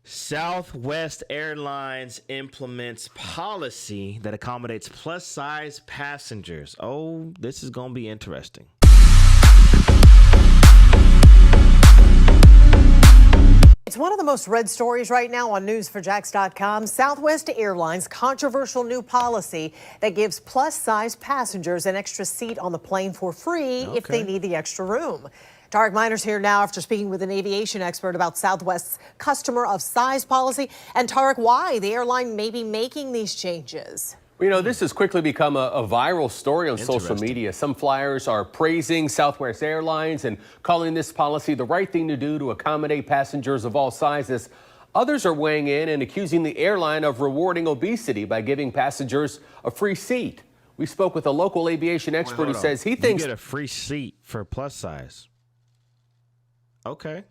Southwest Airlines implements policy that accommodates plus-size passengers. Oh, this is going to be interesting. It's one of the most read stories right now on news4jax.com. Southwest Airlines' controversial new policy that gives plus-size passengers an extra seat on the plane for free if they need the extra room. Tarek Miner's here now after speaking with an aviation expert about Southwest's customer of size policy. And Tarek, why the airline may be making these changes. Well, you know, this has quickly become a viral story on social media. Some flyers are praising Southwest Airlines and calling this policy the right thing to do to accommodate passengers of all sizes. Others are weighing in and accusing the airline of rewarding obesity by giving passengers a free seat. We spoke with a local aviation expert who says he thinks you get a free seat for plus size. Okay.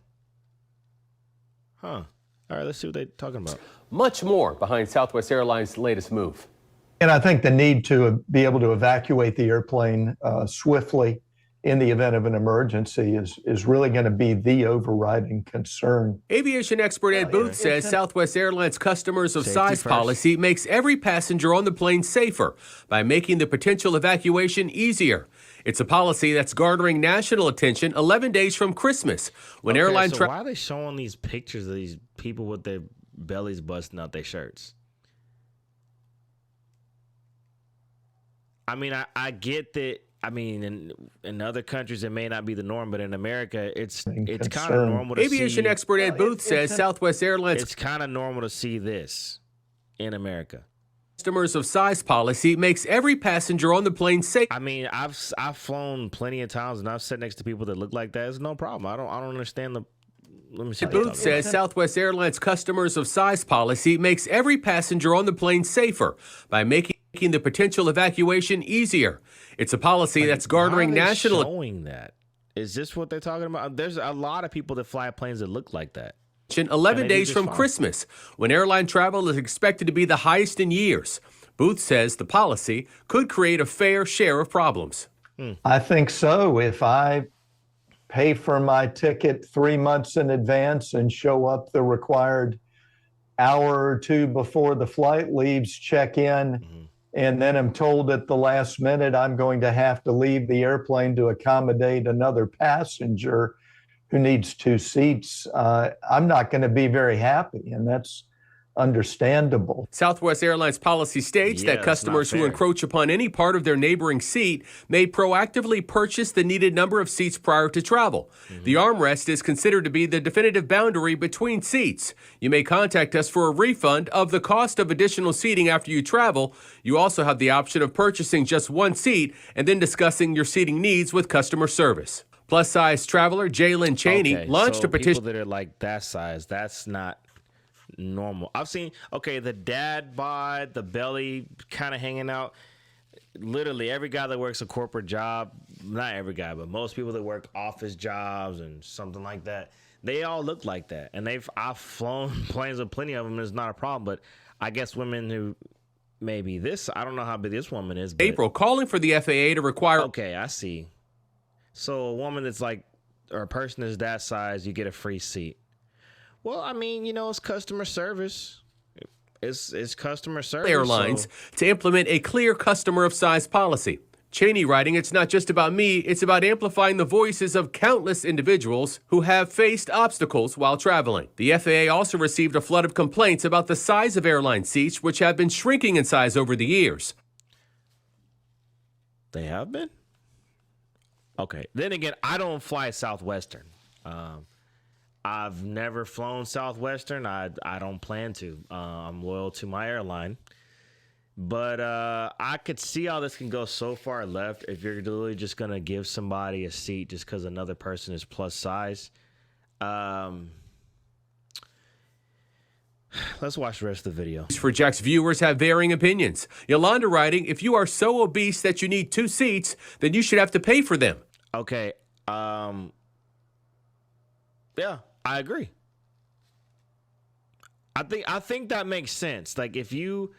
Huh. All right, let's see what they're talking about. Much more behind Southwest Airlines' latest move. And I think the need to be able to evacuate the airplane swiftly in the event of an emergency is really going to be the overriding concern. Aviation expert Ed Booth says Southwest Airlines' customers of size policy makes every passenger on the plane safer by making the potential evacuation easier. It's a policy that's garnering national attention 11 days from Christmas when airline so why are they showing these pictures of these people with their bellies busting out their shirts? I mean, I get that. I mean, in other countries, it may not be the norm, but in America, it's kind of normal to see. Aviation expert Ed Booth says Southwest Airlines. It's kind of normal to see this in America. Customers of size policy makes every passenger on the plane safe. I mean, I've flown plenty of times, and I've sat next to people that look like that. It's no problem. I don't understand the. Let me see. Booth says Southwest Airlines customers of size policy makes every passenger on the plane safer by making the potential evacuation easier. It's a policy that's garnering national. Showing that. Is this what they're talking about? There's a lot of people that fly planes that look like that. 11 days from Christmas, when airline travel is expected to be the highest in years. Booth says the policy could create a fair share of problems. I think so. If I pay for my ticket 3 months in advance and show up the required hour or two before the flight leaves, check in, and then I'm told at the last minute I'm going to have to leave the airplane to accommodate another passenger who needs 2 seats, I'm not going to be very happy, and that's understandable. Southwest Airlines policy states that customers who encroach upon any part of their neighboring seat may proactively purchase the needed number of seats prior to travel. The armrest is considered to be the definitive boundary between seats. You may contact us for a refund of the cost of additional seating after you travel. You also have the option of purchasing just 1 seat and then discussing your seating needs with customer service. Plus-size traveler Jalen Cheney launched a petition. People that are like that size, that's not normal. I've seen, the dad bod, the belly kind of hanging out. Literally every guy that works a corporate job, not every guy, but most people that work office jobs and something like that, they all look like that. And I've flown planes with plenty of them, and it's not a problem. But I guess women who maybe this, I don't know how big this woman is. But, April calling for the FAA to require. Okay, I see. So a woman that's like, or a person that's that size, you get a free seat. Well, I mean, it's customer service. It's customer service. Airlines to implement a clear customer of size policy. Cheney writing, it's not just about me, it's about amplifying the voices of countless individuals who have faced obstacles while traveling. The FAA also received a flood of complaints about the size of airline seats, which have been shrinking in size over the years. They have been? Okay. Then again, I don't fly Southwestern. I've never flown Southwestern. I don't plan to. I'm loyal to my airline. But I could see how this can go so far left if you're really just going to give somebody a seat just because another person is plus size. Let's watch the rest of the video. For Jack's viewers have varying opinions. Yolanda writing, if you are so obese that you need 2 seats, then you should have to pay for them. Okay. Yeah, I agree. I think that makes sense. Like if you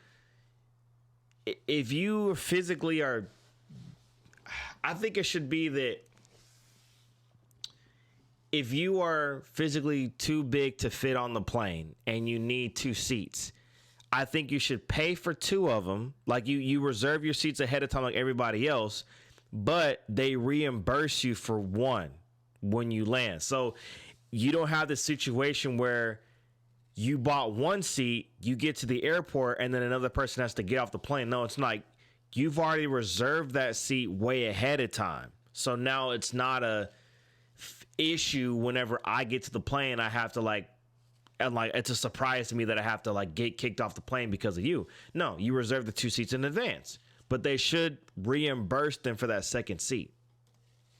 physically are, I think it should be that if you are physically too big to fit on the plane and you need 2 seats, I think you should pay for 2 of them. Like you reserve your seats ahead of time like everybody else, but they reimburse you for 1 when you land. So you don't have this situation where you bought 1 seat, you get to the airport, and then another person has to get off the plane. No, it's like you've already reserved that seat way ahead of time. So now it's not a issue whenever I get to the plane. I have to it's a surprise to me that I have to get kicked off the plane because of you. No, you reserve the 2 seats in advance, but they should reimburse them for that second seat.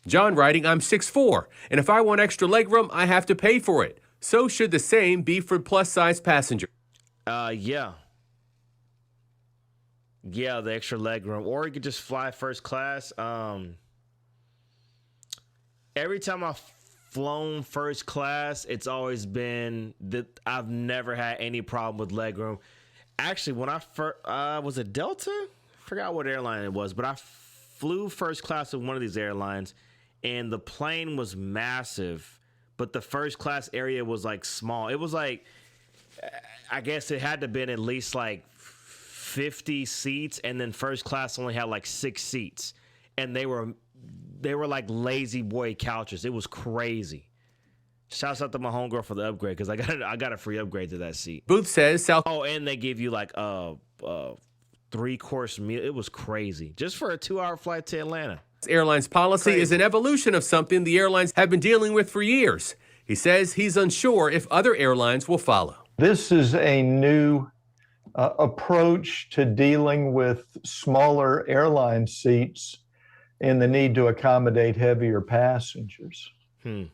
John writing, I'm 6'4", and if I want extra legroom, I have to pay for it. So should the same be for plus-size passengers? Yeah, the extra legroom, or you could just fly first class. Every time I've flown first class, it's always been that I've never had any problem with legroom. Actually, when I first was it Delta? I forgot what airline it was, but I flew first class with one of these airlines, and the plane was massive, but the first class area was small. It was I guess it had to have been at least 50 seats, and then first class only had 6 seats, and they were like lazy boy couches. It was crazy. Shouts out to my homegirl for the upgrade because I got a free upgrade to that seat. Booth says South. Oh, and they give you 3-course meal. It was crazy just for a 2-hour flight to Atlanta. Airlines policy is an evolution of something the airlines have been dealing with for years. He says he's unsure if other airlines will follow. This is a new approach to dealing with smaller airline seats and the need to accommodate heavier passengers. And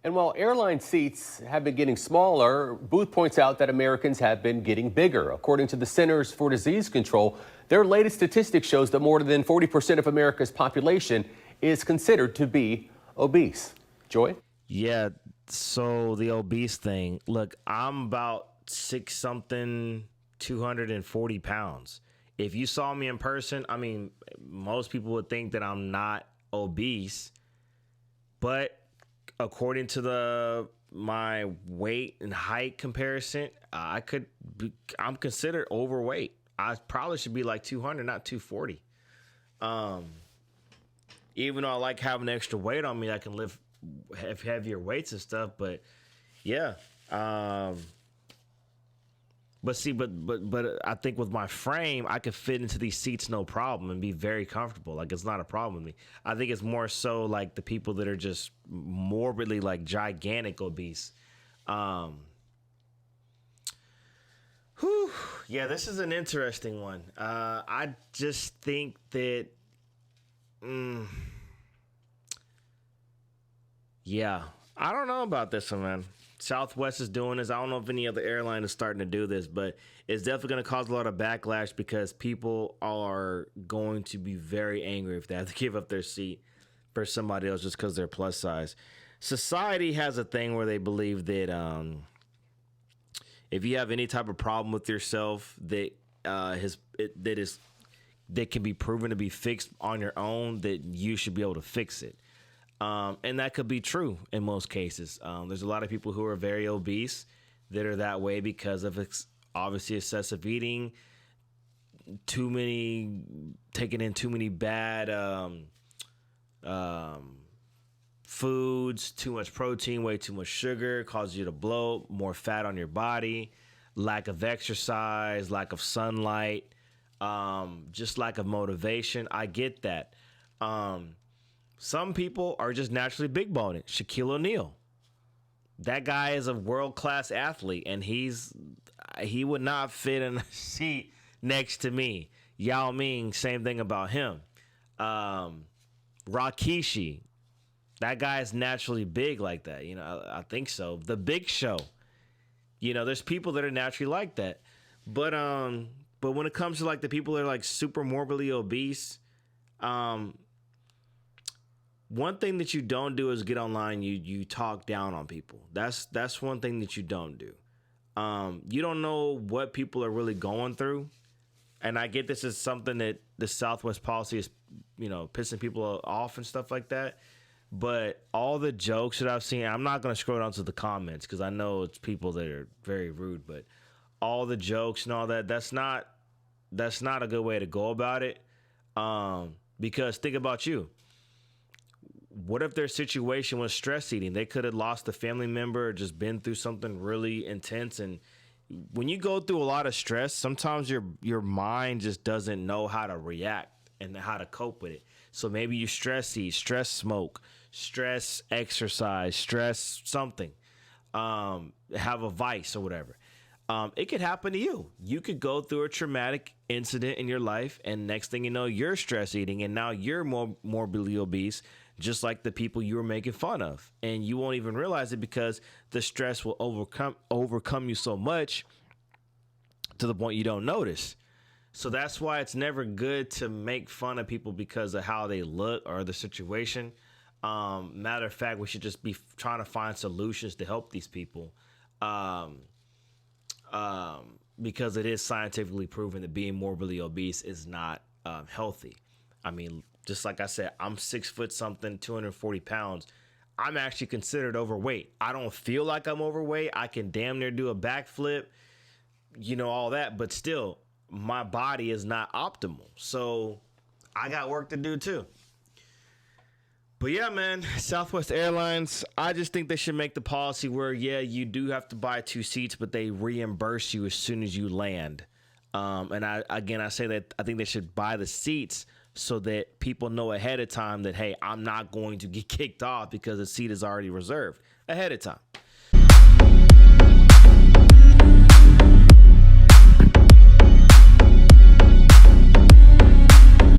while airline seats have been getting smaller, Booth points out that Americans have been getting bigger. According to the Centers for Disease Control, their latest statistic shows that more than 40% of America's population is considered to be obese. Joy? Yeah, so the obese thing. Look, I'm about 6-something, 240 pounds. If you saw me in person, I mean, most people would think that I'm not obese, but according to my weight and height comparison, I'm considered overweight. I probably should be 200, not 240. Even though I like having extra weight on me, I can lift heavier weights and stuff. But yeah, but I think with my frame, I could fit into these seats no problem and be very comfortable. It's not a problem with me. I think it's more so the people that are just morbidly gigantic obese. Yeah, this is an interesting one. I just think that, yeah, I don't know about this one, man. SouthWest is doing this. I don't know if any other airline is starting to do this, but it's definitely going to cause a lot of backlash because people are going to be very angry if they have to give up their seat for somebody else just because they're plus size. Society has a thing where they believe that if you have any type of problem with yourself that can be proven to be fixed on your own, that you should be able to fix it. And that could be true in most cases. There's a lot of people who are very obese that are that way because of obviously excessive eating, taking in too many bad foods, too much protein, way too much sugar, causes you to bloat, more fat on your body, lack of exercise, lack of sunlight, just lack of motivation. I get that. Some people are just naturally big-boned. Shaquille O'Neal. That guy is a world-class athlete, and he would not fit in a seat next to me. Yao Ming, same thing about him. Rikishi. That guy is naturally big like that. I think so. The Big Show. There's people that are naturally like that. But when it comes to the people that are super morbidly obese, one thing that you don't do is get online. You talk down on people. That's one thing that you don't do. You don't know what people are really going through, and I get this is something that the SouthWest policy is, pissing people off and stuff like that. But all the jokes that I've seen, I'm not going to scroll down to the comments because I know it's people that are very rude, but all the jokes and all that, that's not a good way to go about it. Because think about you. What if their situation was stress eating? They could have lost a family member or just been through something really intense. And when you go through a lot of stress, sometimes your mind just doesn't know how to react and how to cope with it. So maybe you stress eat, stress smoke, stress exercise, stress something, have a vice or whatever. It could happen to you. You could go through a traumatic incident in your life, and next thing you know, you're stress eating, and now you're more morbidly obese, just like the people you were making fun of. And you won't even realize it because the stress will overcome you so much to the point you don't notice. So that's why it's never good to make fun of people because of how they look or the situation. Matter of fact, we should just be trying to find solutions to help these people. Because it is scientifically proven that being morbidly obese is not healthy. I mean, just like I said, I'm 6 foot something, 240 pounds. I'm actually considered overweight. I don't feel like I'm overweight. I can damn near do a backflip, all that. But still, my body is not optimal. So I got work to do too. But yeah, man, Southwest Airlines, I just think they should make the policy where, yeah, you do have to buy 2 seats, but they reimburse you as soon as you land. And I say that I think they should buy the seats so that people know ahead of time that, hey, I'm not going to get kicked off because the seat is already reserved ahead of time.